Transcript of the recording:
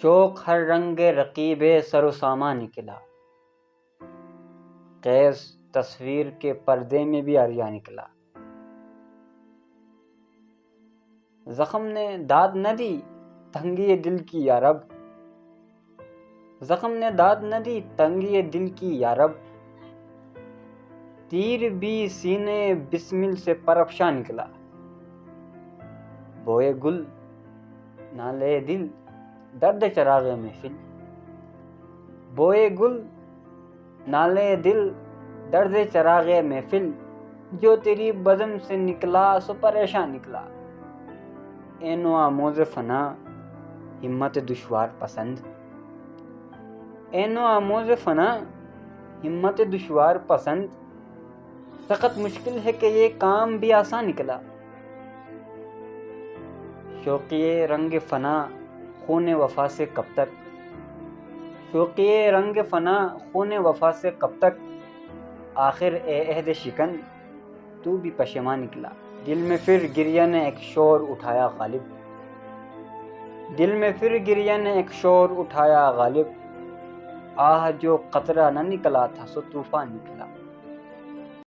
شوق ہر رنگ رقیب سر و ساماں نکلا، قیس تصویر کے پردے میں بھی عریاں نکلا۔ زخم نے داد نہ دی تنگی دل کی یا رب، زخم نے داد نہ دی تنگی دل کی یا رب، تیر بھی سینے بسمل سے پرافشاں نکلا۔ بوئے گل نالے دل درد چراغ محفل، بوئے گل نالے دل درد چراغ محفل، جو تیری بزم سے نکلا سو پریشاں نکلا۔ عین و آموز فنا ہمت دشوار پسند، عین و آموز فنا ہمت دشوار پسند، سخت مشکل ہے کہ یہ کام بھی آسان نکلا۔ شوقیے رنگ فنا خون وفا سے کب تک، شوقیے رنگ فنا خون وفا سے کب تک، آخر اے عہد شکن تو بھی پشیماں نکلا۔ دل میں پھر گریہ نے ایک شور اٹھایا غالب، دل میں پھر گریہ نے ایک شور اٹھایا غالب، آہ جو قطرہ نہ نکلا تھا سو طوفان نکلا۔